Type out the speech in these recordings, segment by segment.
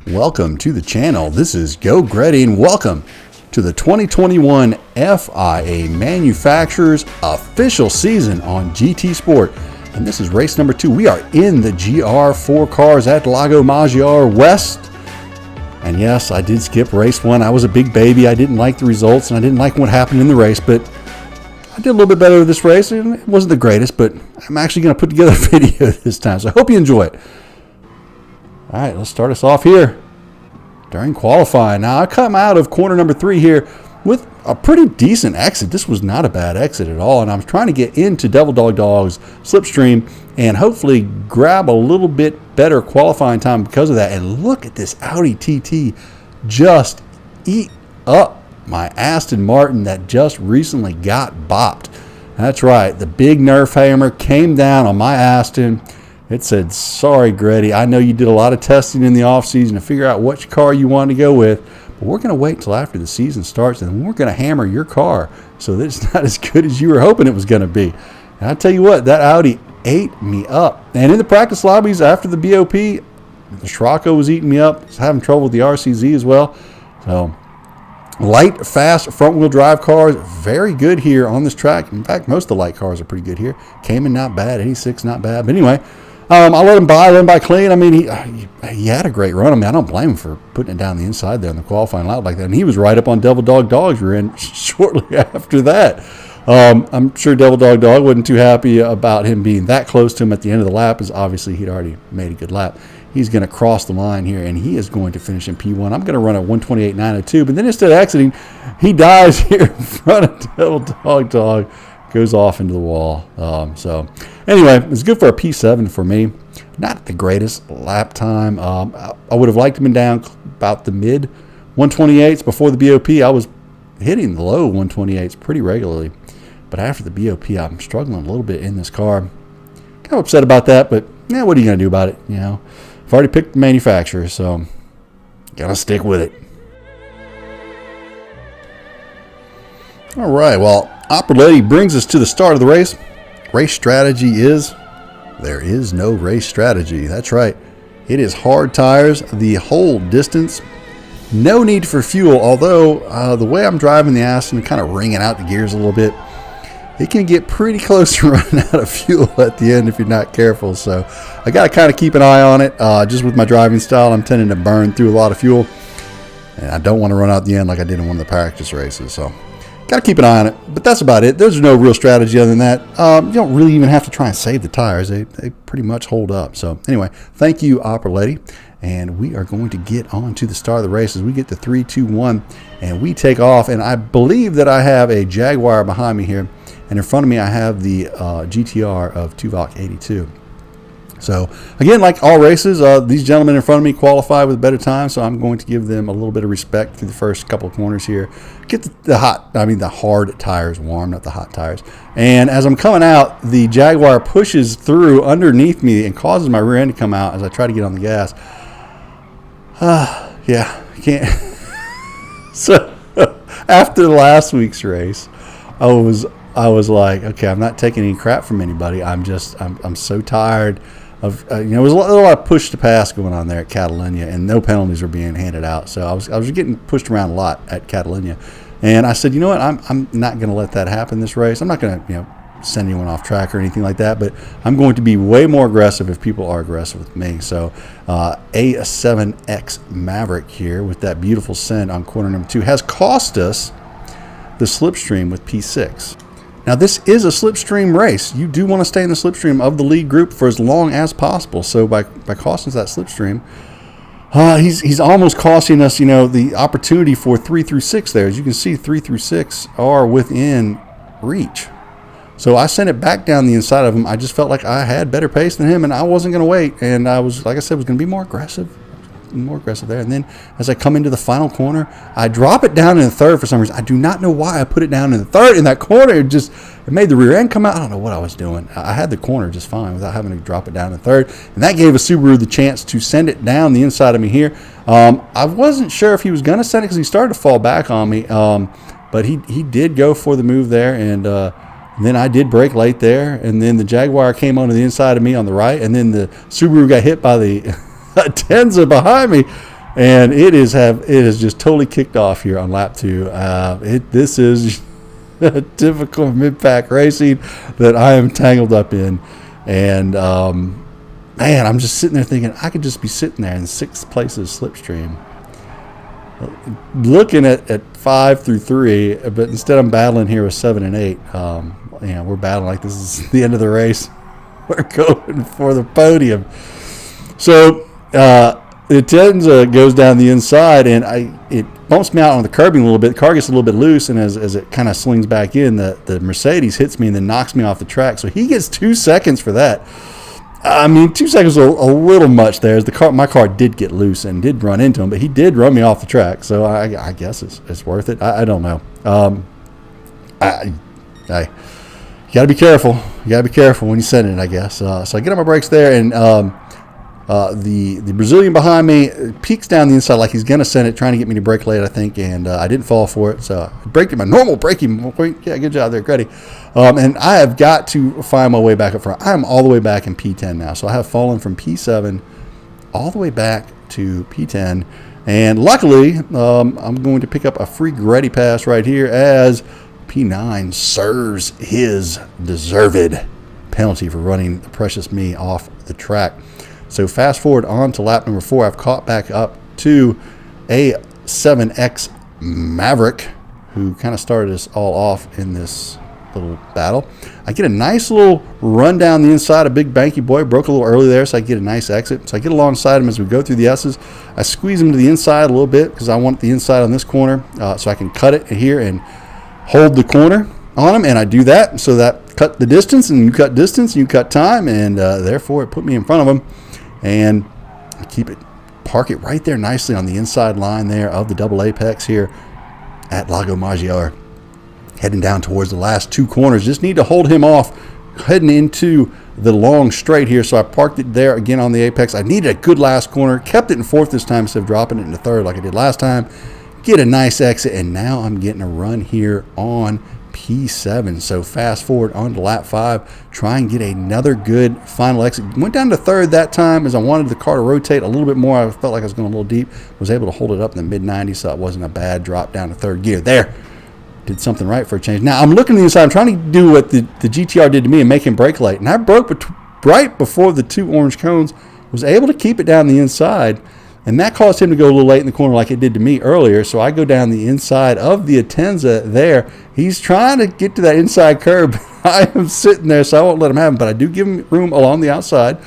Welcome to the channel. This is Geauxgreddy and welcome to the 2021 FIA Manufacturers official season on GT Sport. And this is race number 2. We are in the GR4 cars at Lago Maggiore West. And yes, I did skip race 1. I was a big baby. I didn't like the results and I didn't like what happened in the race, but I did a little bit better with this race. It wasn't the greatest, but I'm actually going to put together a video this time, so I hope you enjoy it. All right, let's start us off here during qualifying. Now, I come out of corner number 3 here with a pretty decent exit. This was not a bad exit at all, and I'm trying to get into Devil Dog Dog's slipstream and hopefully grab a little bit better qualifying time because of that. And look at this Audi TT just eat up my Aston Martin that just recently got bopped. That's right, the big Nerf hammer came down on my Aston. It said, sorry, Greddy, I know you did a lot of testing in the offseason to figure out which car you wanted to go with, but we're going to wait until after the season starts, and we're going to hammer your car so that it's not as good as you were hoping it was going to be. And I tell you what, that Audi ate me up. And in the practice lobbies after the BOP, the Scirocco was eating me up. I was having trouble with the RCZ as well. So light, fast, front-wheel drive cars, very good here on this track. In fact, most of the light cars are pretty good here. Cayman, not bad. 86, not bad. But anyway, I let him by clean. I mean, he had a great run. I mean, I don't blame him for putting it down the inside there in the qualifying lap like that. And he was right up on Devil Dog Dog's rear end shortly after that. I'm sure Devil Dog Dog wasn't too happy about him being that close to him at the end of the lap, as obviously he'd already made a good lap. He's going to cross the line here, and he is going to finish in P1. I'm going to run at 128.902, but then instead of exiting, he dies here in front of Devil Dog Dog, goes off into the wall. So anyway, it's good for a P7 for me. Not the greatest lap time. I would have liked him down about the mid 128s before the BOP. I was hitting the low 128s pretty regularly, but after the BOP, I'm struggling a little bit in this car. Kind of upset about that, but yeah, what are you going to do about it? You know, I've already picked the manufacturer, so gotta stick with it. All right, well, Ole Greddy brings us to the start of the race. Race strategy is, there is no race strategy. That's right. It is hard tires the whole distance. No need for fuel, although the way I'm driving the Aston, kind of wringing out the gears a little bit, it can get pretty close to running out of fuel at the end if you're not careful. So I got to kind of keep an eye on it. Just with my driving style, I'm tending to burn through a lot of fuel, and I don't want to run out the end like I did in one of the practice races. So got to keep an eye on it, but that's about it. There's no real strategy other than that. You don't really even have to try and save the tires. They pretty much hold up. So anyway, thank you, Ole Greddy. And we are going to get on to the start of the race as we get to 3, 2, 1, and we take off. And I believe that I have a Jaguar behind me here, and in front of me I have the GTR of Tuvok 82. So again, like all races, these gentlemen in front of me qualify with better time, so I'm going to give them a little bit of respect through the first couple of corners here. Get the hard tires warm, not the hot tires. And as I'm coming out, the Jaguar pushes through underneath me and causes my rear end to come out as I try to get on the gas. Yeah, I can't. So after last week's race, I was like, okay, I'm not taking any crap from anybody. I'm so tired of, there was a lot of push to pass going on there at Catalunya, and no penalties were being handed out. So I was getting pushed around a lot at Catalunya, and I said, you know what, I'm not going to let that happen this race. I'm not going to, send anyone off track or anything like that, but I'm going to be way more aggressive if people are aggressive with me. So A7X Maverick here with that beautiful send on corner number 2 has cost us the slipstream with P6. Now, this is a slipstream race. You do want to stay in the slipstream of the lead group for as long as possible. So by costing us that slipstream, he's almost costing us, the opportunity for 3 through 6 there. As you can see, 3 through 6 are within reach. So I sent it back down the inside of him. I just felt like I had better pace than him, and I wasn't going to wait. And I was, like I said, was going to be more aggressive there. And then as I come into the final corner, I drop it down in the third for some reason. I do not know why I put it down in the third in that corner. It made the rear end come out. I don't know what I was doing. I had the corner just fine without having to drop it down in the third. And that gave a Subaru the chance to send it down the inside of me here. I wasn't sure if he was going to send it because he started to fall back on me. But he did go for the move there, and then I did brake late there, and then the Jaguar came onto the inside of me on the right, and then the Subaru got hit by the Tenza behind me, And it has just totally kicked off here on lap 2. This is a typical mid-pack racing that I am tangled up in. And, man, I'm just sitting there thinking I could just be sitting there in 6th place's slipstream, looking at 5 through 3, but instead I'm battling here with 7 and 8. We're battling like this is the end of the race. We're going for the podium. So the Tenza goes down the inside, and it bumps me out on the curbing a little bit. The car gets a little bit loose, and as it kind of slings back in, the Mercedes hits me and then knocks me off the track. So he gets 2 seconds for that. I mean, 2 seconds was a little much there. As my car did get loose and did run into him, but he did run me off the track. So I guess it's worth it. I don't know. You got to be careful. You got to be careful when you send it, I guess. So I get on my brakes there, and the Brazilian behind me peeks down the inside like he's going to send it, trying to get me to brake late, I think, and I didn't fall for it. So I braked at my normal braking point. Yeah, good job there, Greddy. And I have got to find my way back up front. I'm all the way back in P10 now. So I have fallen from P7 all the way back to P10. And luckily, I'm going to pick up a free Greddy pass right here as P9 serves his deserved penalty for running the precious me off the track. So fast forward on to lap number 4. I've caught back up to a 7X Maverick, who kind of started us all off in this little battle. I get a nice little run down the inside. A big banky boy broke a little early there, so I get a nice exit. So I get alongside him as we go through the S's. I squeeze him to the inside a little bit because I want the inside on this corner, so I can cut it here and hold the corner on him, and I do that. So that cut the distance, and you cut distance, and you cut time, and therefore it put me in front of him. And park it right there nicely on the inside line there of the double apex here at Lago Maggiore. Heading down towards the last 2 corners. Just need to hold him off heading into the long straight here. So I parked it there again on the apex. I needed a good last corner. Kept it in 4th this time instead of dropping it into 3rd like I did last time. Get a nice exit, and now I'm getting a run here on P7. So fast forward on to lap 5. Try and get another good final exit. Went down to 3rd that time as I wanted the car to rotate a little bit more. I felt like I was going a little deep. Was able to hold it up in the mid-90s, so it wasn't a bad drop down to 3rd gear. There. Did something right for a change. Now I'm looking to the inside. I'm trying to do what the GTR did to me and make him brake late. And I broke right before the 2 orange cones. Was able to keep it down the inside. And that caused him to go a little late in the corner like it did to me earlier. So I go down the inside of the Atenza there. He's trying to get to that inside curb. I am sitting there, so I won't let him have him. But I do give him room along the outside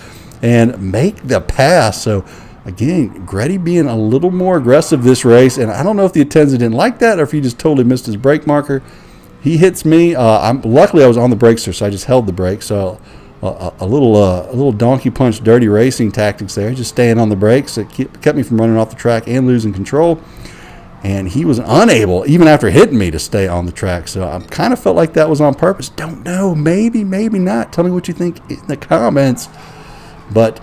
and make the pass. So, again, Greddy being a little more aggressive this race. And I don't know if the Atenza didn't like that or if he just totally missed his brake marker. He hits me. Luckily, I was on the brakes there, so I just held the brake. So a little donkey punch dirty racing tactics there, just staying on the brakes. It kept me from running off the track and losing control, and he was unable, even after hitting me, to stay on the track. So I kind of felt like that was on purpose. Don't know, maybe not. Tell me what you think in the comments. But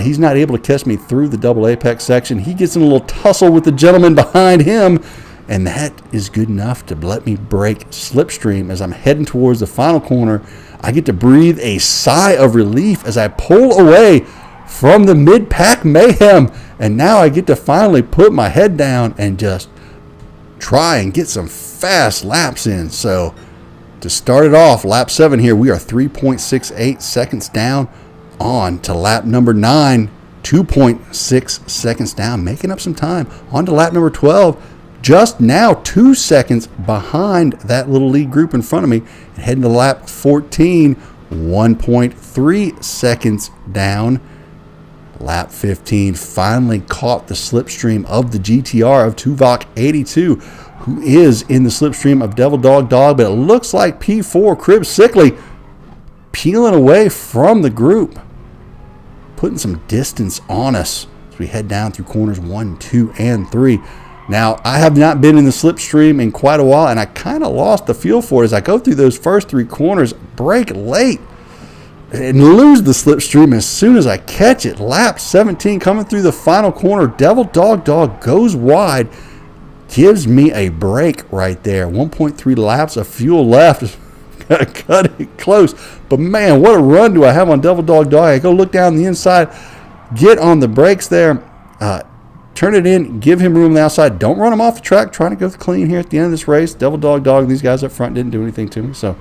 he's not able to catch me through the double apex section. He gets in a little tussle with the gentleman behind him, and that is good enough to let me break slipstream as I'm heading towards the final corner. I get to breathe a sigh of relief as I pull away from the mid-pack mayhem. And now I get to finally put my head down and just try and get some fast laps in. So to start it off, lap 7 here, we are 3.68 seconds down. On to lap number 9, 2.6 seconds down, making up some time. On to lap number 12. Just now 2 seconds behind that little lead group in front of me. And heading to lap 14, 1.3 seconds down. Lap 15 finally caught the slipstream of the GTR of Tuvok 82, who is in the slipstream of Devil Dog Dog, but it looks like P4 Crib Sickly peeling away from the group, putting some distance on us as we head down through corners 1, 2, and 3. Now, I have not been in the slipstream in quite a while, and I kind of lost the feel for it as I go through those first 3 corners, brake late, and lose the slipstream as soon as I catch it. Lap 17 coming through the final corner. Devil Dog Dog goes wide, gives me a break right there. 1.3 laps of fuel left. Cut it close. But, man, what a run do I have on Devil Dog Dog. I go look down the inside, get on the brakes there. turn it in, give him room on the outside. Don't run him off the track. Trying to go clean here at the end of this race. Devil dog. These guys up front didn't do anything to me, so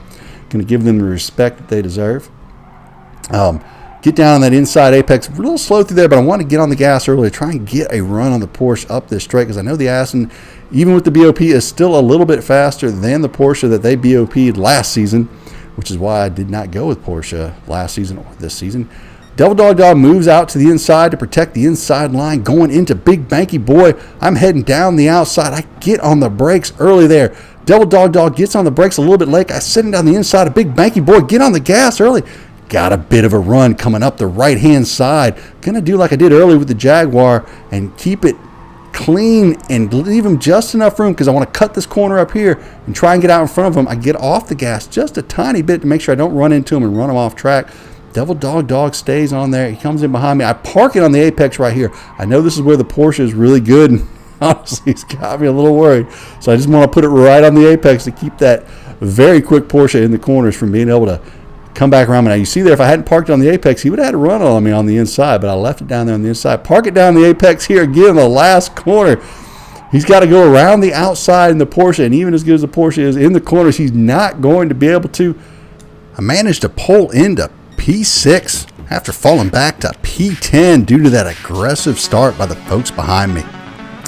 going to give them the respect that they deserve. Get down on that inside apex. A little slow through there, but I want to get on the gas early. Try and get a run on the Porsche up this straight because I know the Aston, even with the BOP, is still a little bit faster than the Porsche that they BOP'd last season, which is why I did not go with Porsche last season or this season. Devil Dog moves out to the inside to protect the inside line, going into Big Banky Boy. I'm heading down the outside. I get on the brakes early there. Devil Dog gets on the brakes a little bit late. I send him down the inside of Big Banky Boy. Get on the gas early. Got a bit of a run coming up the right-hand side. Going to do like I did early with the Jaguar and keep it clean and leave him just enough room because I want to cut this corner up here and try and get out in front of him. I get off the gas just a tiny bit to make sure I don't run into him and run him off track. Devil Dog stays on there. He comes in behind me. I park it on the apex right here. I know this is where the Porsche is really good, and honestly, it's got me a little worried. So I just want to put it right on the apex to keep that very quick Porsche in the corners from being able to come back around. Now, you see there, if I hadn't parked it on the apex, he would have had to run on me on the inside, but I left it down there on the inside. Park it down the apex here again in the last corner. He's got to go around the outside in the Porsche, and even as good as the Porsche is in the corners, he's not going to be able to. I managed to pull into P6 after falling back to P10 due to that aggressive start by the folks behind me.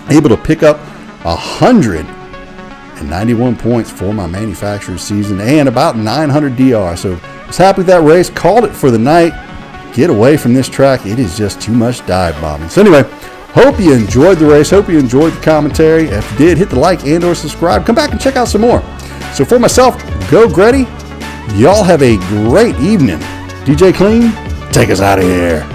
Able to pick up 191 points for my manufacturer's season and about 900 DR. So I was happy with that race. Called it for the night. Get away from this track. It is just too much dive bombing. So anyway, hope you enjoyed the race. Hope you enjoyed the commentary. If you did, hit the like and or subscribe. Come back and check out some more. So for myself, Geauxgreddy, y'all have a great evening. DJ Clean, take us out of here.